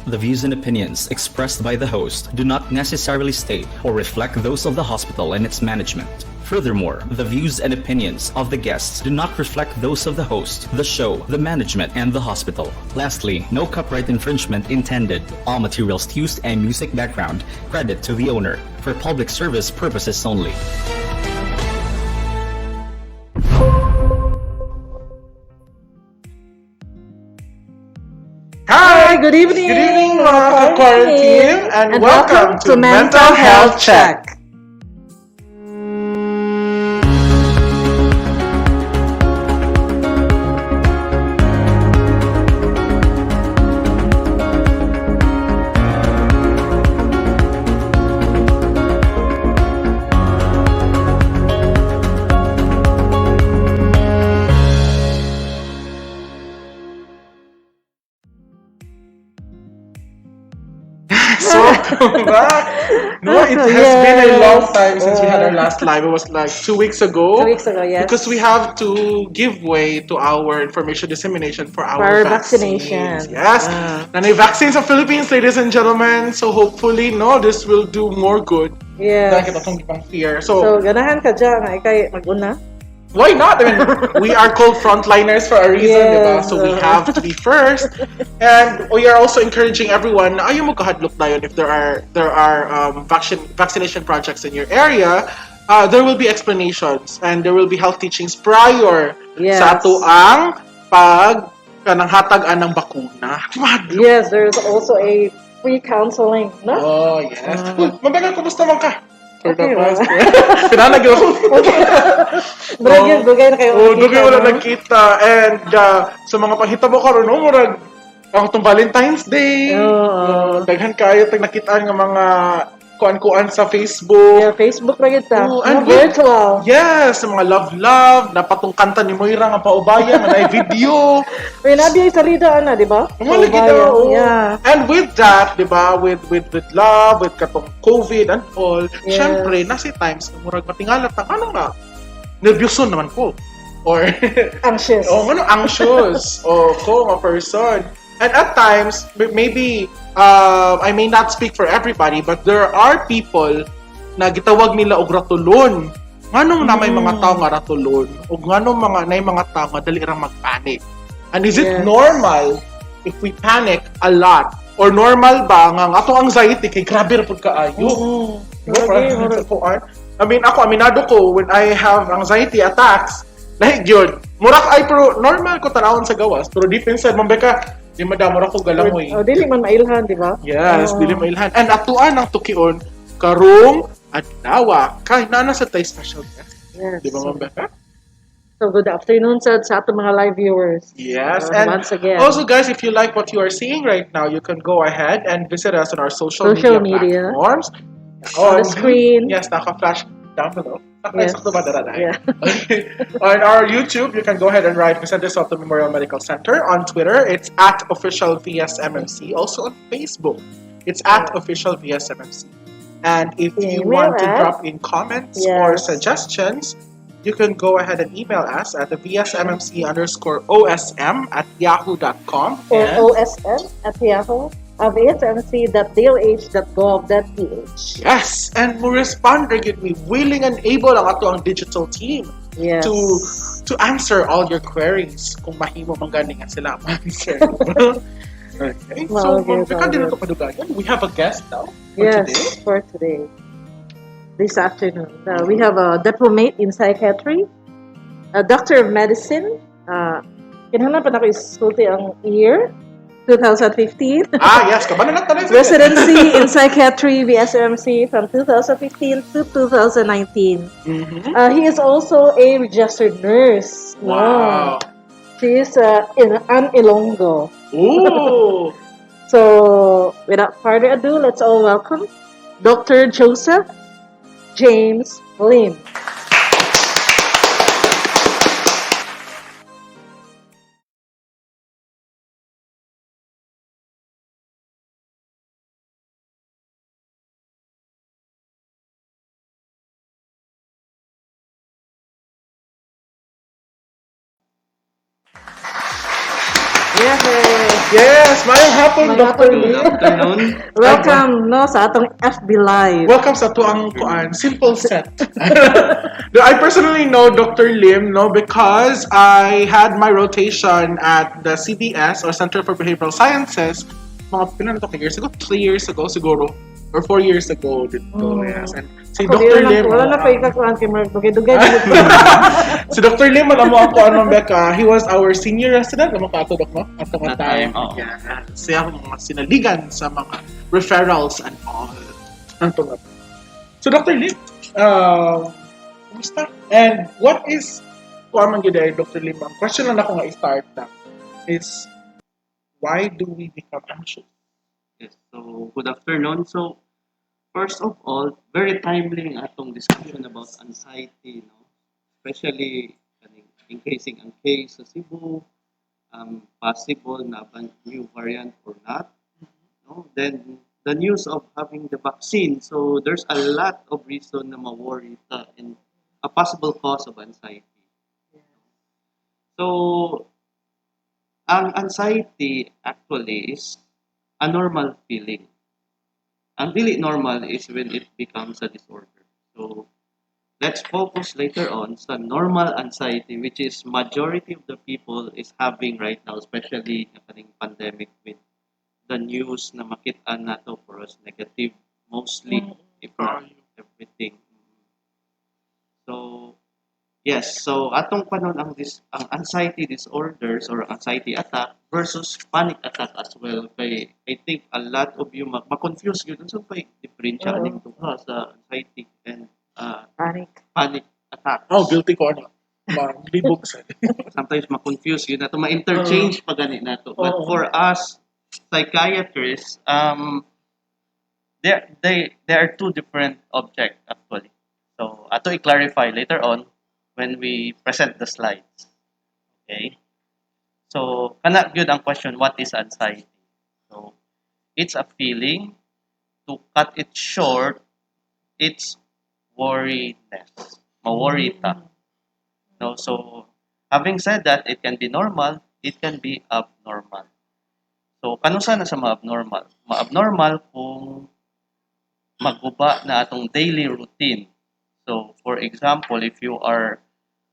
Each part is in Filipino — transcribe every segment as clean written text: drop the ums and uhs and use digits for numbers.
The views and opinions expressed by the host do not necessarily state or reflect those of the hospital and its management. Furthermore, the views and opinions of the guests do not reflect those of the host, the show, the management, and the hospital. Lastly, no copyright infringement intended. All materials used and music background credit to the owner for public service purposes only. Hi, good evening. Good evening, mga ka-quarantine, and welcome to Mental Health Check. So, back. No, it has been a long time since we had our last live. It was like 2 weeks ago. 2 weeks ago, yes. Because we have to give way to our information dissemination for our vaccination. Yes. And the vaccines of Philippines, ladies and gentlemen. So hopefully, no, this will do more good. Yes. Dahil kita itong ibang fear. So, ganahan ka dyan. Ay, kay mag-una. Why not? I mean, we are called frontliners for a reason, diba? So we have to be first. And we are also encouraging everyone na ayaw mo kahadlok na yun if there are vaccination projects in your area. There will be explanations and there will be health teachings prior sa ato ang kanang hatagan ng bakuna. Yes, there's also a free counseling, no? Oh, yes. Mabagal, kumusta man ka? Okay, Pinanagyo ako. Dugay na kayo. Dugay wala nagkita. And sa mga panghitabo karon no, murag ako tong Valentine's Day. Daghan kayo tag nakitaan nga mga kuan-kuan sa Facebook. Yeah, Facebook ra gyud ta. And virtual. Yes, sa mga love, dapat tong kanta ni Moira nga paubaya nga na video. Uy, nabi ay salida ana, di ba? Yeah. And with that, di ba, with love, with katong COVID and all, syempre, nasi times na murag matingalat ang ano nga, nervyoso naman ko. Or anxious. Anxious. Ko nga person. And at times, maybe, I may not speak for everybody, but there are people na gitawag nila og ratulon. Nganong na may mga tao nga ratulon? O nganong mga tao nga dali ra magpanic? And is it normal if we panic a lot? Or normal ba nga ato anxiety kay grabe ra pud kaayo? I mean, aminado ko when I have anxiety attacks, like yun, murak ay pero normal ko tanawon sa gawas, pero deep inside mambeka di madamo ra ko galangoy. Dili man mailhan, di ba? Yes, dili mailhan. And atuan ang tukion karong adlaw kay nana sa tay special guest. Yes. Di ba mambeka? So good afternoon sa ating mga live viewers. Yes, and once again. Also guys, if you like what you are seeing right now, you can go ahead and visit us on our social media platforms. On the screen. Yes, naka-flash down below. Yes. Yeah. On our YouTube, you can go ahead and write Vicente Soto Memorial Medical Center. On Twitter, it's @officialvsmmc. Also on Facebook, it's @officialvsmmc. And if you want to drop in comments or suggestions, you can go ahead and email us at the vsmmc_osm@yahoo.com or osm@yahoo. vsmc.dlh.gov.ph. Yes, and mo respond again, we willing and able ang ato ang digital team to answer all your queries kung mahimo man gani nga sila answer. Okay, so we have a guest now for today. This afternoon, we have a diplomate in psychiatry, a doctor of medicine. Kinahanglan pa na ko isulti ang year 2015. Yes. Residency in Psychiatry, VSMC, from 2015 to 2019. He is also a registered nurse. Wow. She is in Ilonggo. Ooh. So, without further ado, let's all welcome Dr. Joseph James Lim. Yay! Yes, mayong hapon, Mayong Dr. hapon, Lim. Lim. Afternoon. Welcome no sa atong FB Live. Welcome sa tuang kuan, simple set. No, I personally know Dr. Lim, no, because I had my rotation at the CBS or Center for Behavioral Sciences mga pila na to ka years ago, 3 years ago siguro or 4 years ago dito. Yes. And si Ako, Dr. di Lim, wala na pa ikakuan kay Mark. Dugay-dugay. si Dr. Lim, alam mo ako, ano, Becca, he was our senior resident, alam mo ka ito, Dok, no? At the That time, time, oo. yeah, siya ang mga sinaligan sa mga referrals and all. Ano to nga? So, Dr. Lim, kumusta? And what is, kung man gila, Dr. Lim, ang question lang ako nga i-start na is, why do we become anxious? Yes, so good afternoon. So first of all, very timely ang atong discussion about anxiety, no? Especially kaning increasing ang case sa Cebu, possible na ba new variant or not, no? Then the news of having the vaccine. So there's a lot of reason na ma-worry ta and a possible cause of anxiety. So ang anxiety actually is a normal feeling. Ang dili normal is when it becomes a disorder. So, let's focus later on sa normal anxiety, which is majority of the people is having right now, especially na kaning pandemic with the news na makita nato for us negative mostly, if not everything. So, yes, so atong panon ang anxiety disorders or anxiety attack versus panic attack as well. Kay I think a lot of you ma-confuse yun so pa differential ning duha sa anxiety and Panic. panic attack. Oh, guilty ko na. Malibog sa. Sometimes ma-confuse yun nato ma-interchange pa gani nato. But for us psychiatrists there are two different objects actually. So ato i-clarify later on when we present the slides. Okay? So, kana gyud ang question, what is anxiety? So, it's a feeling. To cut it short, it's worriness. Ma-worry ta. No, so, having said that, it can be normal, it can be abnormal. So, kanusa na sa ma-abnormal? Ma-abnormal kung maguba na atong daily routine. So, for example, if you are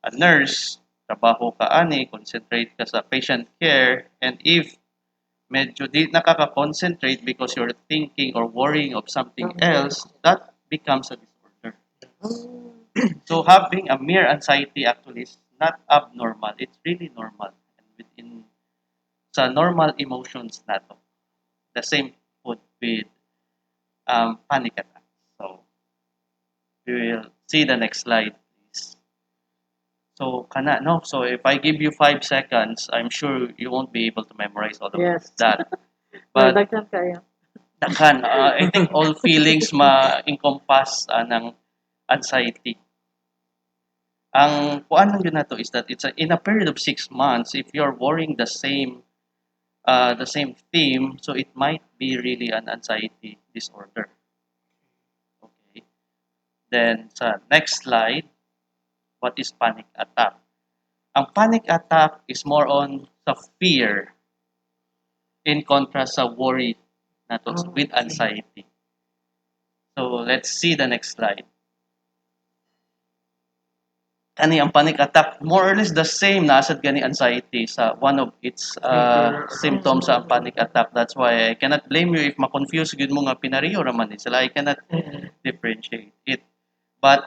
a nurse, trabaho ka ani, concentrate ka sa patient care, and if medyo di nakaka-concentrate because you're thinking or worrying of something else, that becomes a disorder. So having a mere anxiety actually is not abnormal, it's really normal. And within sa normal emotions nato. The same would with panic attack. So we will see the next slide. So, kana, no? So, if I give you 5 seconds, I'm sure you won't be able to memorize all of Yes. that. But, Daghan kaya. dakan, I think all feelings ma-encompass ng anxiety. Ang kuan lang yun na to is that in a period of 6 months, if you're worrying the same theme, so it might be really an anxiety disorder. Okay. Then, sa next slide, what is panic attack? Ang panic attack is more on sa fear in contrast sa worry nato with anxiety. So let's see the next slide. Kani ang panic attack more or less the same na asad gani anxiety sa one of its symptoms sa panic attack. That's why I cannot blame you if ma-confuse gid mo nga pinariyo raman ni sila. I cannot differentiate it. But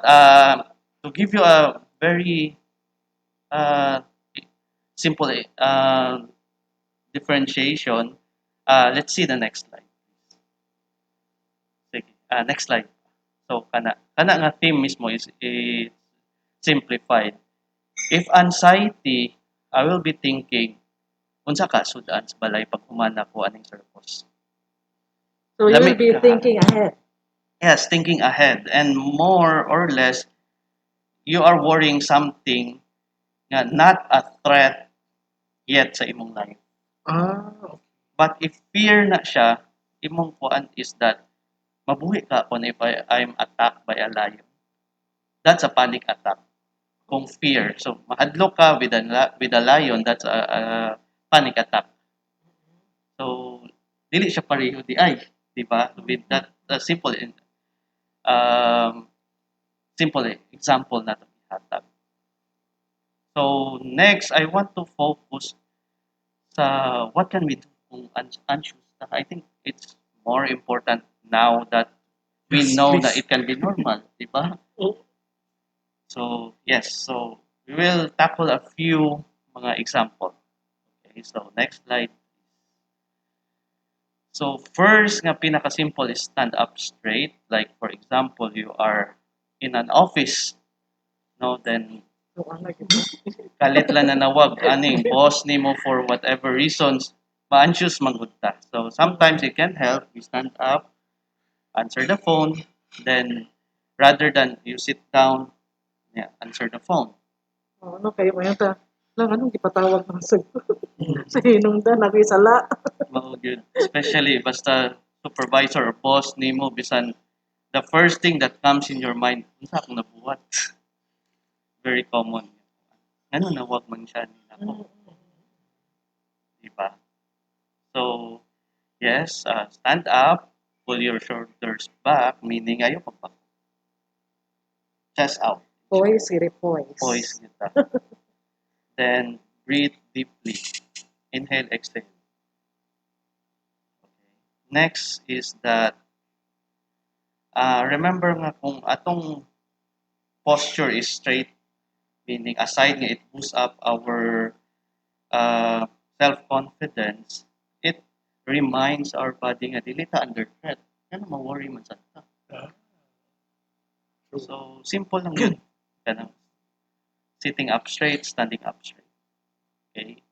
to give you a very simple differentiation, let's see the next slide. Sige, next slide. So, kana nga theme mismo is simplified. If anxiety, I will be thinking, unsa ka sudan sa balay pag humana ko aning circus. So you will be thinking ahead. Yes, thinking ahead. And more or less, you are worrying something nga not a threat yet sa imong life. But if fear na siya, imong kuan is that mabuhi ka kung if I'm attacked by a lion. That's a panic attack. Kung fear. So, mahadlok ka with a lion, that's a panic attack. So, dili siya pareho di ay, di ba? With that um, simple example na to ihatag. So, next, I want to focus sa what can we do kung anxious na. I think it's more important now that we Yes, know please. that it can be normal, di ba? Oh. So, yes. So, we will tackle a few mga example. Okay, so next slide. So, first nga pinaka-simple is stand up straight. Like, for example, you are in an office, no? Then, So, ano yun? kalit lang na nawag, aning boss nimo for whatever reasons, ma-anxious manggod ta. So, sometimes it can help. You stand up, answer the phone, then, rather than you sit down, yeah, answer the phone. Oh, ano kayo ngayon ta? Lang, anong ipatawag ng sa hinungdan, nakisala. Mao gyud. Especially basta supervisor or boss nimo bisan the first thing that comes in your mind, unsa akong nabuhat? Very common. Ano na wag man siya ni nako, di ba? So, yes, stand up, pull your shoulders back, meaning ayaw pagpak. Chest out. Poise, sige, poise. Poise kita. Then, breathe deeply. Inhale, exhale. Okay. Next is that, remember nga kung atong posture is straight, meaning aside nga it boosts up our self-confidence, it reminds our body nga dili ta under threat. Yan ang ma-worry man sa ta. So, simple lang yun. Ganun. Sitting up straight, standing up straight. Okay?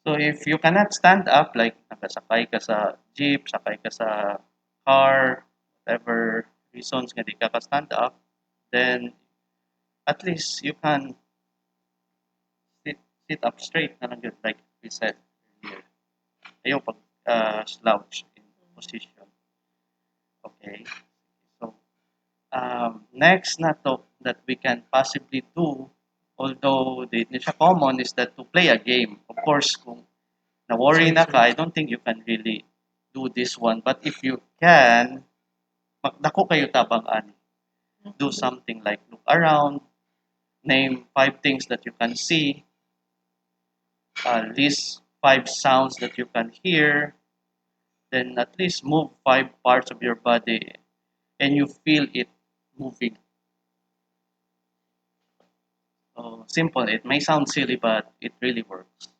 So, if you cannot stand up, like nakasakay ka sa jeep, sakay ka sa car, whatever reasons nga di ka stand up, then at least you can sit up straight na lang yun, like we said earlier. Ayaw pag slouch in position. Okay? So, next na to that we can possibly do, although di siya common, is that to play a game. Of course, kung na-worry na ka, I don't think you can really do this one. But if you can, dako kayo tabang-an. Do something like look around, name 5 things that you can see, list 5 sounds that you can hear, then at least move 5 parts of your body and you feel it moving. So, simple. It may sound silly, but it really works.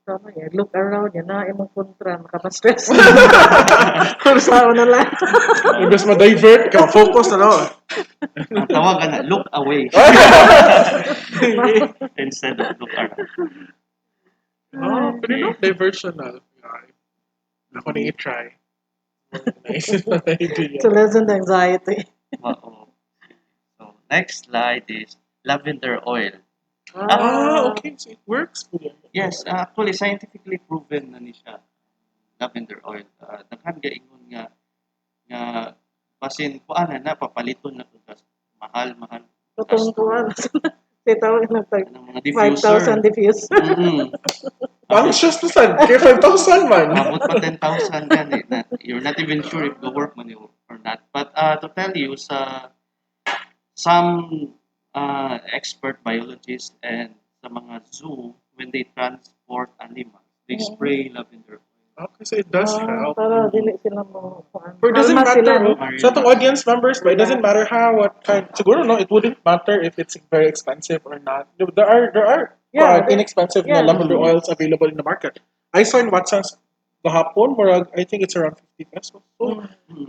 Tama yan. Look around, yan na, imong kontra, makapastress. Sao na lang. Imbes ma-divert ka, focus na no. Ang tawagan na, look away. Instead of look around. Oh, pero no, diversional. Ako na i-try. Nice idea. To lessen the anxiety. Oo. So, next slide is lavender oil. Okay. So it works po yan. Yes, actually, scientifically proven na ni siya. Lavender oil. Daghan gaingon nga basin kuana na papaliton na kudas mahal. Katong kuhan. Say tawag na tag Ng mga diffuser. 5,000 diffuse. Anxious na sad. Kaya 5,000 man. Abot pa 10,000 yan eh. You're not even sure if the work man or not. But to tell you, some expert biologists and sa mga zoo, when they transport animals, they spray lavender oil. Okay, so it does help. Para dili sila mo kuhan. Or it doesn't Kalma sila, matter, no? sa itong audience members, but it doesn't matter what kind, siguro no, it wouldn't matter if it's very expensive or not. There are Yeah, inexpensive yeah. na lavender oils available in the market. I saw in Watson's kahapon, I think it's around 50 pesos. So,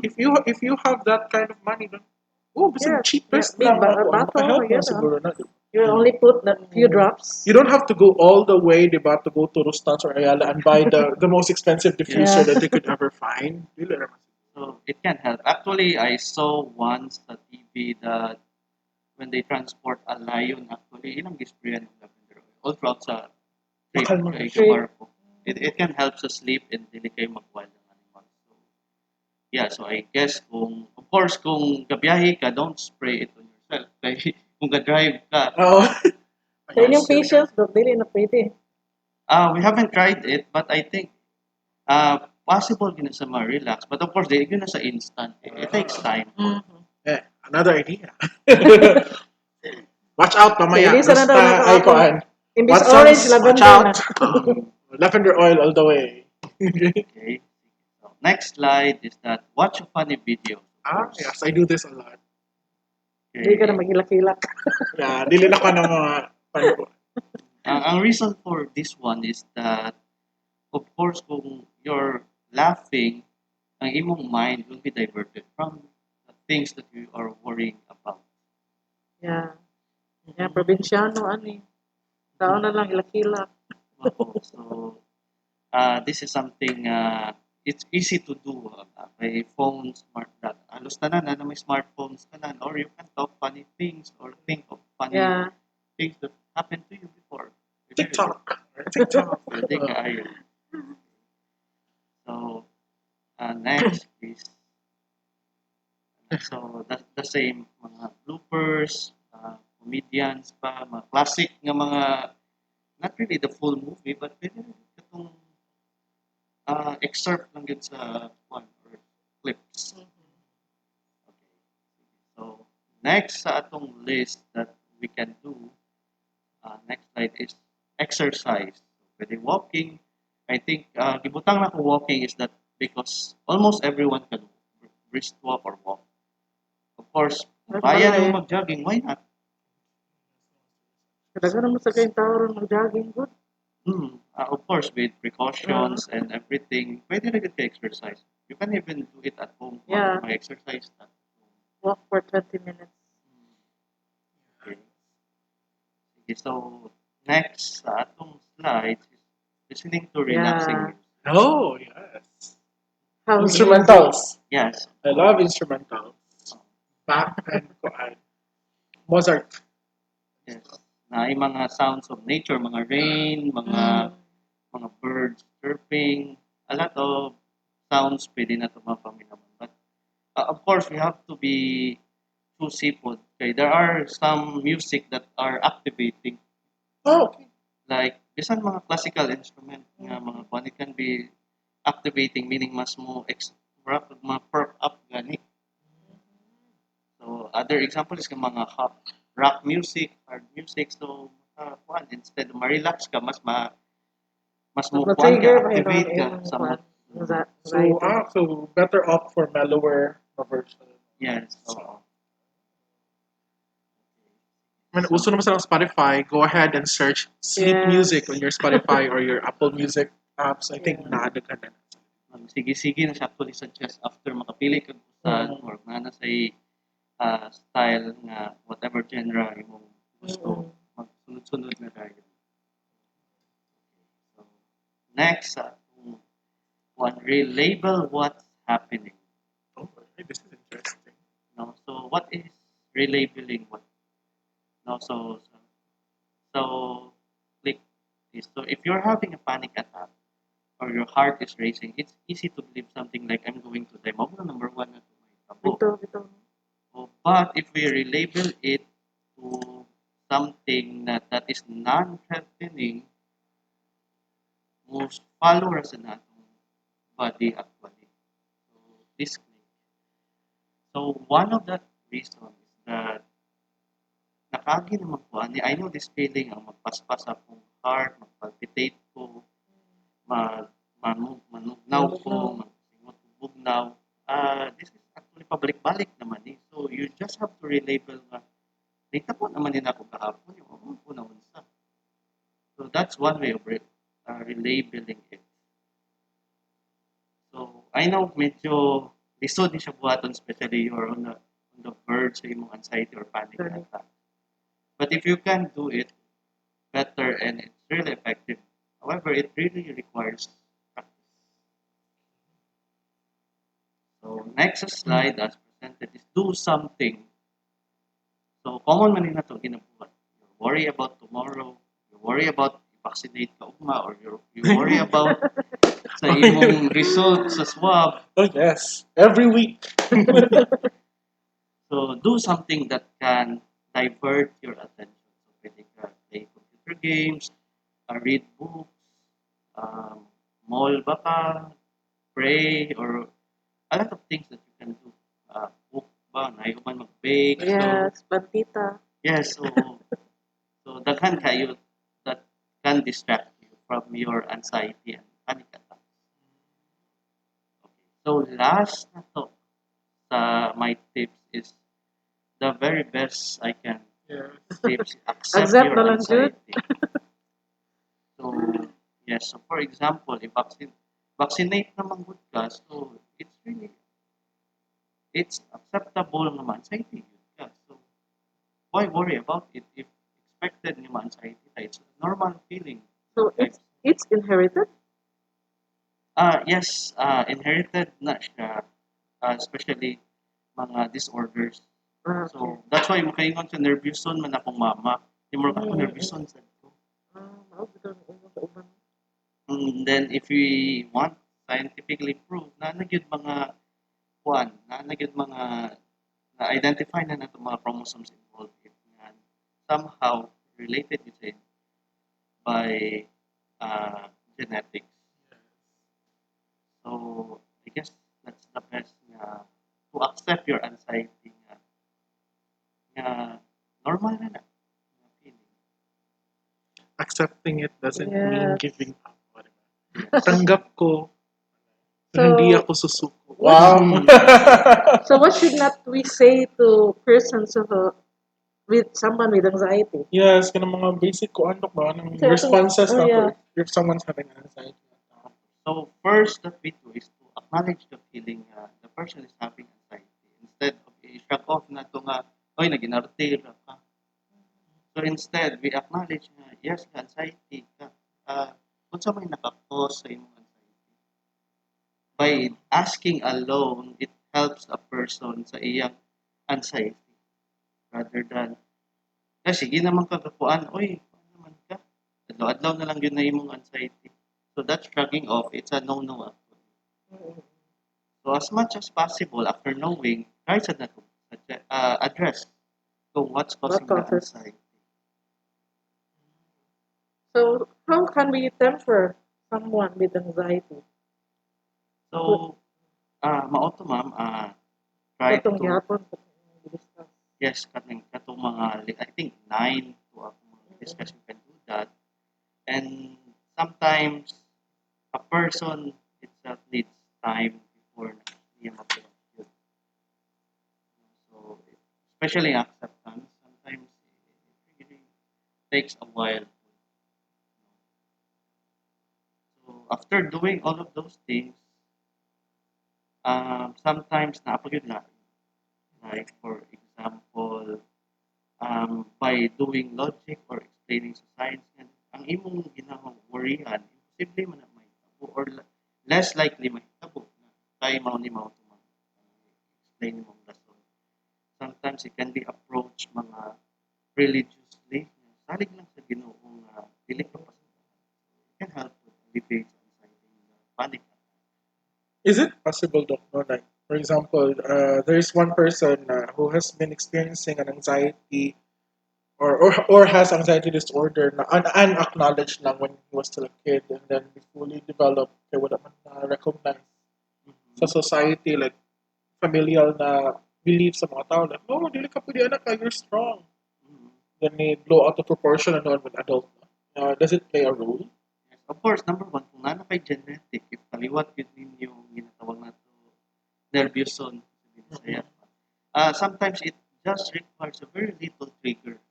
if you have that kind of money, then, basta Yeah, cheapest yeah, lang ako, bato, makahelp na yeah. siguro na. You only put a few drops. You don't have to go all the way, diba, to go to Rustans or Ayala and buy the most expensive diffuser Yeah. that they could ever find. Dili naman. So it can help. Actually, I saw once sa TV that when they transport a lion, actually, ilang gisprayan ng lavender oil. All throughout sa trip Bakal mo. kay Kabarko. It can help sa sleep and dili kayo mag-wild ng animals. So, yeah, so I guess of course, kung gabiyahe ka, don't spray it on yourself. Kaya kung ga-drive ka, Oo. Sa inyong patients, dili na pwede. we haven't tried it, but I think Possible gina sa ma-relax, but of course, di yun na sa instant. It takes time. Another idea. Watch out, Okay, mamaya. this na daw na Ay, ako. kuan. Imbis Watsons, orange, watch lavender out. na. Lavender oil all the way. Okay. So, next slide is that watch a funny video. Yes, I do this a lot. Hindi ka na Okay. magilak-ilak. Yeah, dili na ko ng mga pan ko. Ang reason for this one is that, of course, kung you're laughing, ang imong mind will be diverted from the things that you are worrying about. Yeah. Yan, probinsyano, ano eh. Tao na lang, ilak-ilak. So, this is something, it's easy to do by phone, smart that. Halos tanan na may smartphones ka na, or you can talk funny things or think of funny Yeah. things that happened to you before. TikTok. TikTok. Pwede ka ayun. So, next is, so the same, mga bloopers, comedians pa, mga classic nga mga, not really the full movie, but pwede rin itong excerpt lang yun sa one or clips. Okay. So, next sa atong list that we can do, next slide is exercise. So, pwede walking. I think, gibutang na ko walking is that because almost everyone can brisk walk or walk. Of course, kung kaya Bale. nyo mag-jogging, why not? Kadagan naman sa kayong tao rin mag-jogging good. Of course, with precautions and everything, pwede na ka exercise. You can even do it at home. Yeah. May exercise at home. Walk for 20 minutes. Okay. Sige, so, next sa atong slides is listening to relaxing Yeah. music. Oh, yes. House Instrumentals. Yes. I love instrumentals. Bach and kuan. Mozart. Yes. Na yung mga sounds of nature, mga rain, mga birds chirping, a lot of sounds pwede na tumapamit naman. But of course, we have to be choosy po. Okay, there are some music that are activating, Oh, okay. like bisan mga classical instrument nga mga kwan, it can be activating, meaning mas mo mga perk up gani. So other example is yung mga rock music, hard music. So kwan, instead of ma-relax ka, mas mo kwan Mag-trigger ka, pa activate yun ka ang sa kwan. So, so better opt for mellower version. yes. So, I mean, uso naman sa Spotify, go ahead and search sleep Yes. music on your Spotify or your Apple Music apps. I think naada ka na. sige-sige na siya actually suggest after makapili ka usan or na say style nga whatever genre imong gusto magsunod-sunod na tayo. So, next one relabel what's happening. Oh, this is interesting. No, so what is relabeling what? No, so click this. So if you're having a panic attack or your heart is racing, it's easy to believe something like I'm going to die. Mao na number one na to may tabo. Ito. So, but if we relabel it to something that is non-threatening, most followers na atong body actually. So this click. So one of that reason is that nakagi naman ko, I know this feeling ang magpaspas akong heart, magpalpitate ko, manugnaw ko, magsingot ko bugnaw. This is actually pabalik-balik naman eh. So you just have to relabel nga, data po naman din ako kahapon, yung po naman sa. So that's one way of relabeling it. So I know medyo lisod ni siya buhaton, especially you're on the verge sa imong anxiety or panic attack. But if you can do it better and it's really effective, however, it really requires practice. So next slide as presented is do something. So common man na to ginabuhat. You worry about tomorrow, you worry about vaccinate ka ugma, or you worry about sa imong result sa swab. Oh, yes. Every week. So do something that can divert your attention. So pwede ka play computer games, read books, mall baka, pray, or a lot of things that you can do. Cook ba, naiuman mag-bake. Yes, Pantita. Yes, so daghan kayo that can distract you from your anxiety and panic attacks. Okay. So last na to sa my tips is the very best I can Yes. tips, accept Accept your na lang, Jude. anxiety. So, yes. So, for example, if vaccinate naman good ka, so it's acceptable naman anxiety good ka. So, why worry about it if expected naman anxiety ka? It's a normal feeling. So it's inherited. Yes, inherited na siya, especially mga disorders. Okay. So, that's why makaingon sa nervouson man akong mama. Yung mga ako nervouson sa ko. Bitaw na uno sa uban. And then if we want scientifically prove na nagyud mga nagyud mga na-identify na nato mga chromosomes involved nga somehow related with it by genetics. So I guess that's the best nga to accept your anxiety nga normal na feeling. Accepting it doesn't Yes. mean giving up. Tanggap ko. So- Hindi ako susuko. Wow. So what should not we say to persons with someone with anxiety? Yes, kanang mga basic ko ano ba ng So, responses oh, na yeah. if someone's having anxiety. So first that we do is to acknowledge the feeling the person is having anxiety instead of i-shrug off na to nga oy naginarte ra ka. So instead we acknowledge na yes ka anxiety ka. Unsa may naka-cause sa imong anxiety. By asking alone it helps a person sa iyang anxiety rather than sige naman kagapuan oy ano naman ka. Adlaw-adlaw na lang yun na imong anxiety. So that shrugging off, it's a no-no actually. So as much as possible, after knowing, try to address what's causing the causes? anxiety. So how can we temper someone with anxiety? So, mao to ma'am, try Katong to, gihapon discuss. yes, katong mga, I think 9 to mga discussion can do that. And sometimes, a person itself needs time before niya mag-execute. So, especially acceptance, sometimes it really takes a while. So, after doing all of those things, sometimes naapagod na. Like, for example, by doing logic or explaining sa science, ang imong ginahang worryan, imposible man na may tabo or less likely may tabo na kay mao ni mao to explain mo rason. Sometimes it can be approached mga religiously, salig lang sa Ginoo nga dili ka pasundan. It can help to alleviate anxiety and panic. Is it possible, Doc, no, like, for example, there is one person who has been experiencing an anxiety or has anxiety disorder na unacknowledged lang when he was still a kid and then he fully developed kaya wala man na recognize sa society, like, familial na belief sa mga tao, like, no, dili ka pwede anak ka, you're strong. Then they blow out of proportion and all with adult. Does it play a role? Yes, of course, number one, kung nana kay genetic, if kaliwat yun ninyo ginatawag na to nervous zone sa Bisaya. Sometimes it just requires a very little trigger.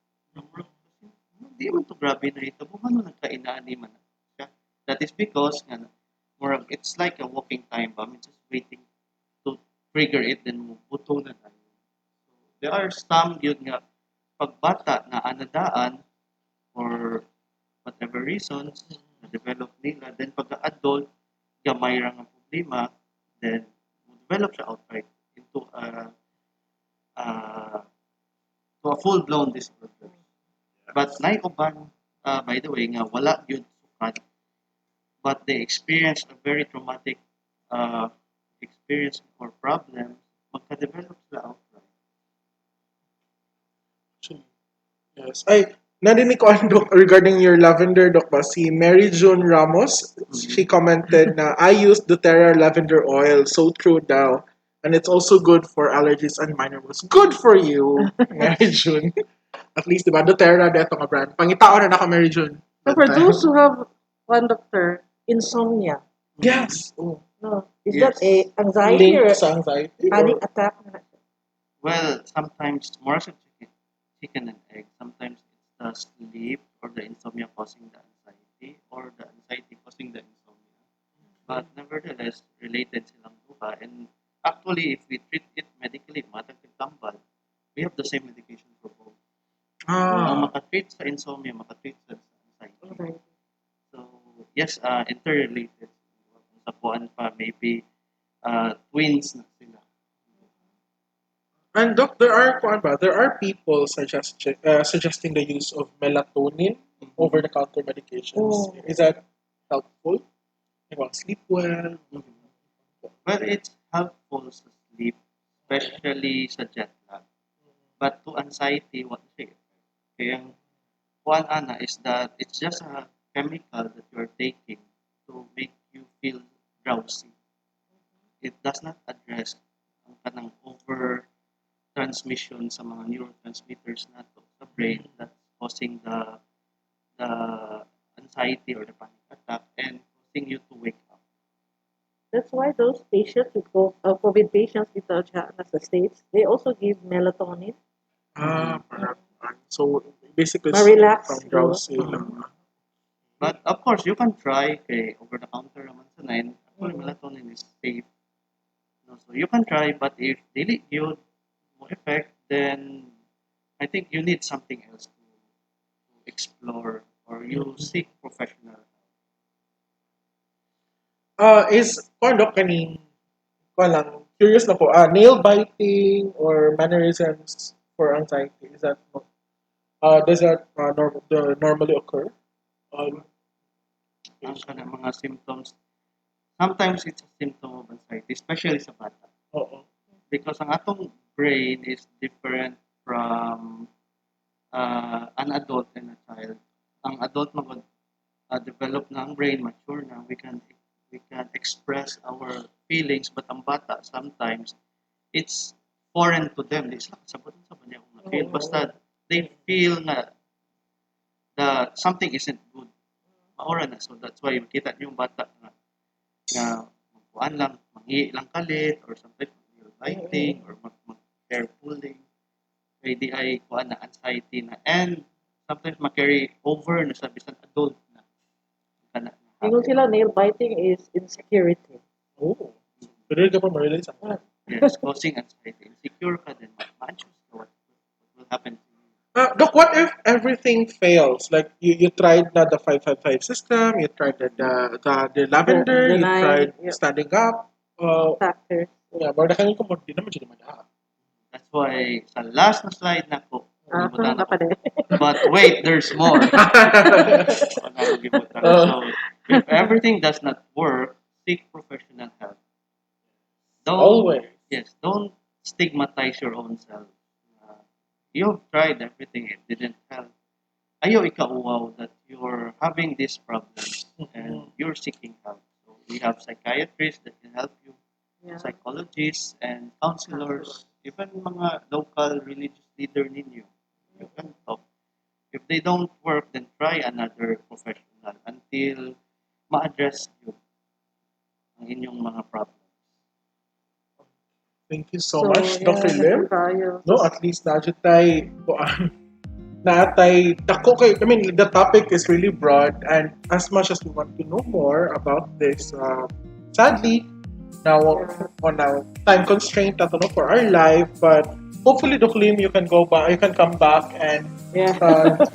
Hindi man to grabe na ito. Kung ano nagkainaan ni man siya. That is because it's like a walking time bomb. It's just waiting to trigger it then buto na tayo. So, there are some yun nga pagbata na anadaan for whatever reasons na-develop nila. Then pagka-adult, gamay ra nga problema, then develop siya outright into to a full-blown disorder. But naiuban, by the way, nga wala yun sukat, but they experience a very traumatic experience or problem, magka-develop sila outright. Actually, yes. narinig ko ang doc regarding your lavender doc ba, si Mary June Ramos, she commented na I use doTERRA lavender oil, so true daw. And it's also good for allergies and minor wounds. Good for you, Mary June. At least, diba, doTERRA, dito nga brand. Pangitao na naka Mary June. So for those who have, one doctor, insomnia, Yes. Oh. no, is Yes. that a anxiety or Link sa anxiety. panic Or, attack? Well, sometimes more so chicken and egg. Sometimes it's the sleep or the insomnia causing the anxiety, or the anxiety causing the insomnia. But nevertheless, related silang duha. And actually, if we treat it medically, matag tambal, we have the same medication for both. Ang makatreat sa insomnia, makatreat sa anxiety. Okay. So, yes, interrelated. Sa puan pa, maybe twins na sila. and doc, there are people suggesting the use of melatonin over-the-counter medications. Oh. Is that helpful? You want sleep well? Well, it's helpful sa sleep, especially sa jet lag. But to anxiety, what siya? Kaya one ana is that it's just a chemical that you're taking to make you feel drowsy. It does not address ang kanang over transmission sa mga neurotransmitters nato sa brain that's causing the anxiety or the panic attack and causing you to wake up. That's why those patients with COVID patients dito sa States, they also give melatonin. Parang, so basically, Ma-relax. from drowsy lang. But of course, you can try kay over the counter naman sa 9. Actually, melatonin is safe. No, so you can try, but if dili yun mo effect, then I think you need something else to explore, or you seek professional help. Is doc kaning lang curious na ko, nail biting or mannerisms for anxiety, is that does that normally occur? Ang kanang mga symptoms, sometimes it's a symptom of anxiety, especially sa bata. Oo. Because ang atong brain is different from an adult and a child. Ang adult magod develop na ang brain, mature na, we can express our feelings, but ang bata sometimes it's foreign to them. Di sila kasabot sa banya kung na-feel. Basta they feel na that something isn't good. Maura na. So that's why makita niyo yung bata na magkuhan lang, mangi lang kalit, or sometimes biting, or mag-hair pulling. Kaya di ay kuhan na anxiety na. And sometimes ma-carry over na sa bisan adult na. Ingon sila, nail biting is insecurity. Oh. Pero ka pa ma-relate sa akin. Yes, causing anxiety. Insecure ka din. Ma-anxious ka. What will happen to you? Doc, what if everything fails? Like you tried na the 555 system, you tried the lavender, The you nine, tried yeah. standing up. Factors. Yeah, but nakain ko mo di naman siya madaan. That's why sa last na slide na ko, kalimutan ako. Kapade. But wait, there's more. So, if everything does not work, seek professional help. Don't, Always. Yes, don't stigmatize your own self. You've tried everything, it didn't help. Ayaw ikauwaw that you're having these problems and you're seeking help. So we have psychiatrists that can help you, Yeah. psychologists and counselors, even mga local religious leader ninyo. You can talk. If they don't work, then try another professional until ma-address you ang inyong mga problems. Thank you so much, yeah, Dr. Lim. tayo. No, at least natay dako kay, I mean, the topic is really broad, and as much as we want to know more about this, sadly, now on a time constraint for our life, but hopefully, Dr. Lim, you can come back and Yeah.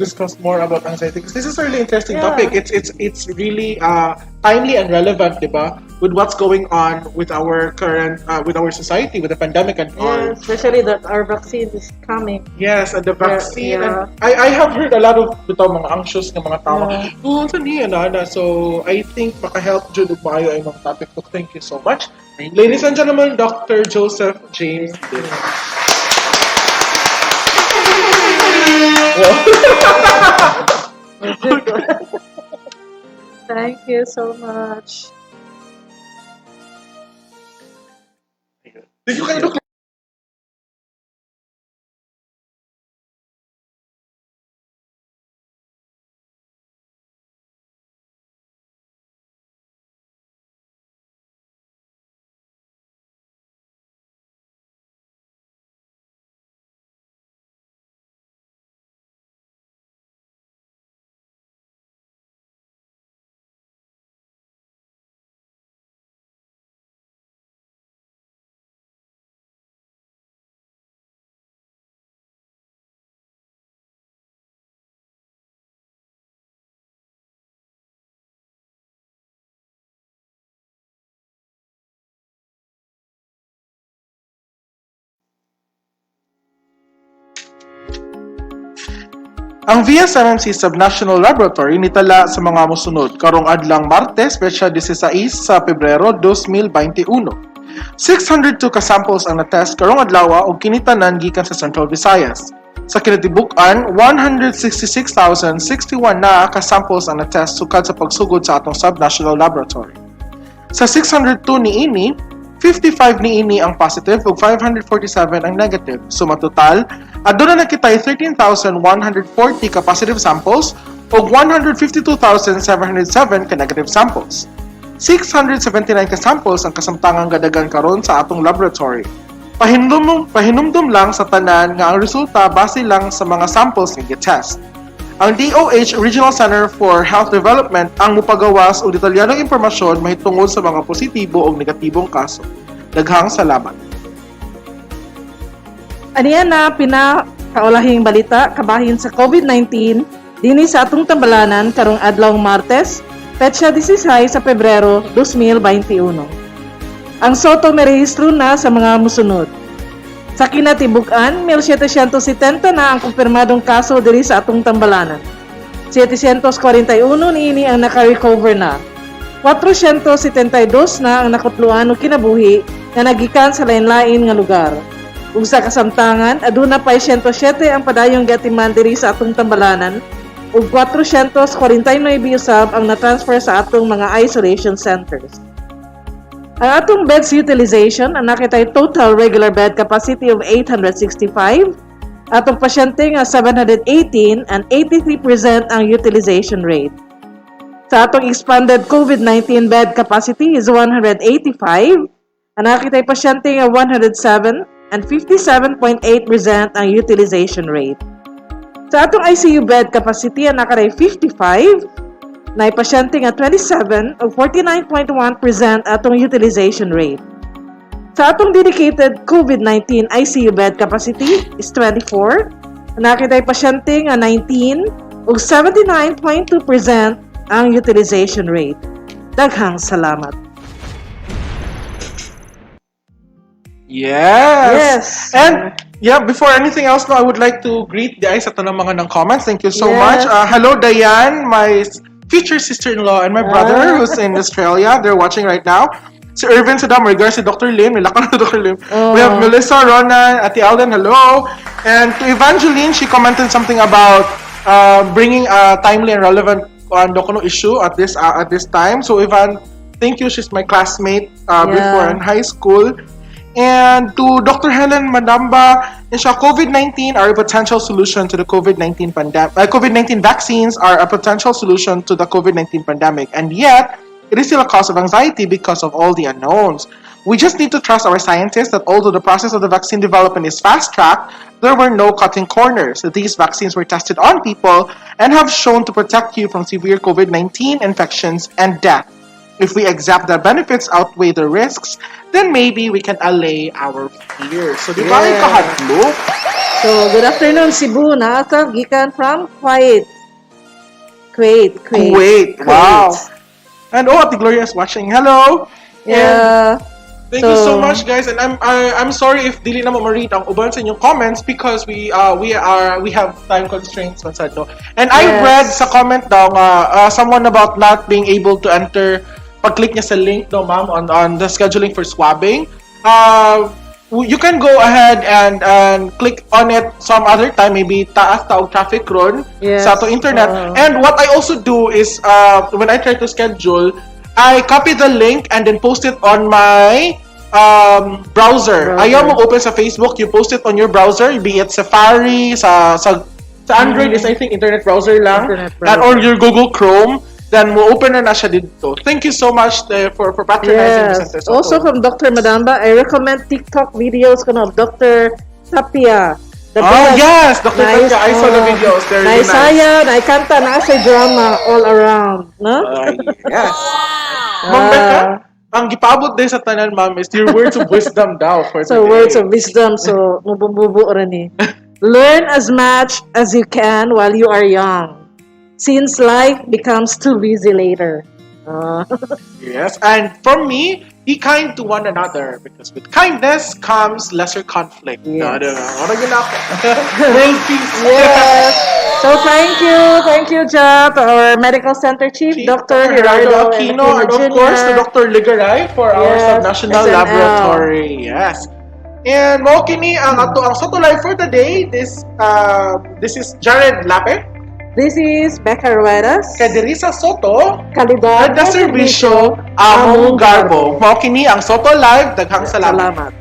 discuss more about anxiety, because this is a really interesting Yeah. topic. It's really timely and relevant, diba, with what's going on with our current with our society, with the pandemic and all. Yeah, especially that our vaccine is coming. Yes, and the vaccine. Yeah. And I have heard a lot of mga anxious ng mga tao. Yeah. Oh, saan niya na? So, I think maka-help dyan maayo ay mga topic. So, thank you so much. Thank you. Ladies and gentlemen, Dr. Joseph James. Well, Thank you so much. Did you kind of look Ang VSMMC Subnational Laboratory nitala sa mga mosunod karong adlang Martes, petsa 16 sa Pebrero 2021. 602 ka samples ang na-test karong adlaw ug kini tanan gikan sa Central Visayas. Sa kinatibuk-an, 166,061 na ka samples ang na-test sukad sa pagsugod sa atong Subnational Laboratory. Sa 602 niini, 55 niini ang positive ug 547 ang negative. So matotal, aduna na kitay 13,140 ka positive samples ug 152,707 ka negative samples. 679 ka samples ang kasamtangang gadagan karon sa atong laboratory. Pahinumdum lang sa tanan nga ang resulta base lang sa mga samples nga gitest. Ang DOH Regional Center for Health Development ang mupagawas og detalyanong impormasyon mahitungod sa mga positibo o negatibong kaso. Daghang salamat. Aniya na pinakaulahing balita kabahin sa COVID-19 dinhi sa atong tambalanan karong adlaw Martes, petsa 16 sa Pebrero 2021. Ang Soto merehistro na sa mga musunod. Sa kinatibuk-an, 1,770 na ang kumpirmadong kaso diri sa atong tambalanan. 741 niini ang naka-recover na. 472 na ang nakutluan o kinabuhi na nagikan sa lain-lain nga lugar. Ug sa kasamtangan, aduna pa 107 ang padayong gatiman diri sa atong tambalanan ug 449 usab ang na-transfer sa atong mga isolation centers. Ang atong beds utilization, ang nakitay total regular bed capacity of 865, atong pasyente nga 718 and 83% ang utilization rate. Sa atong expanded COVID-19 bed capacity is 185, ang nakitay pasyente nga 107 and 57.8% ang utilization rate. Sa atong ICU bed capacity, ang nakitay 55, na pasyente nga 27 o 49.1% atong utilization rate. Sa atong dedicated COVID-19 ICU bed capacity is 24, nakitay pasyente nga 19 o 79.2% ang utilization rate. Daghang salamat. Yes. And yeah, before anything else, no, I would like to greet the sa tanang mga ng comments. Thank you so much. Hello, Diane, my future sister-in-law and my brother who's in Australia. They're watching right now. Si Irvin Sadam, regards si Dr. Lim. Nilakon na Dr. Lim. We have Melissa, Ronan, Ate Alden, hello. And to Evangeline, she commented something about bringing a timely and relevant Dokono issue at this time. So Evan, thank you. She's my classmate before in high school. And to Dr. Helen Madamba, COVID-19 are a potential solution to the COVID-19 pandemic. COVID-19 vaccines are a potential solution to the COVID-19 pandemic, and yet it is still a cause of anxiety because of all the unknowns. We just need to trust our scientists that although the process of the vaccine development is fast-tracked, there were no cutting corners. These vaccines were tested on people and have shown to protect you from severe COVID-19 infections and death. If we accept the benefits outweigh the risks, then maybe we can allay our fears. So, di ba yung kahadlok? So, good afternoon, Cebu. Nakasab, gikan from Kuwait. Wow. And Ate Gloria is watching. Hello. Yeah. Thank you so much, guys. And I'm sorry if dili na mo ma-read ang uban sa inyong comments because we have time constraints man sad, no? And I read sa comment daw someone about not being able to enter pag-click niya sa link, no, ma'am, on the scheduling for swabbing. you can go ahead and click on it some other time, maybe taas taog traffic ron Yes. sa ato internet. And what I also do is when I try to schedule, I copy the link and then post it on my browser. Ayaw mo open sa Facebook, you post it on your browser, be it Safari, sa Android is I think internet browser lang, Internet and or browser. your Google Chrome, then mo open na siya dito. Thank you so much for patronizing Yes. Businesses Also Auto. from Dr. Madamba, I recommend TikTok videos of Dr. Tapia. The Oh best. yes, Dr. Nice, Katya, I saw the videos. They're really nice. Naisaya, naikanta, naasa drama all around. No? Yes. Ma'am Becca, ang gipaabot din sa tanan, ma'am, is your words of wisdom daw for So today. words of wisdom, so mubububu rin eh. Learn as much as you can while you are young, since life becomes too busy later. Yes, and from me, be kind to one another because with kindness comes lesser conflict. Yes. Ano yun ako? World peace. Yes. So thank you, Ja, to our medical center chief, Dr. Gerardo Aquino, and of course to Dr. Ligaray for our Yes, subnational SNL. laboratory. Yes. And mo kini ang ato ang Soto Live for the day. This is Jared Lape, This is Becca Ruedas. kay Derisa Soto, Kalidad at the serbisyo among garbo. Mo kini ang Soto Live. Daghang salamat. Salamat.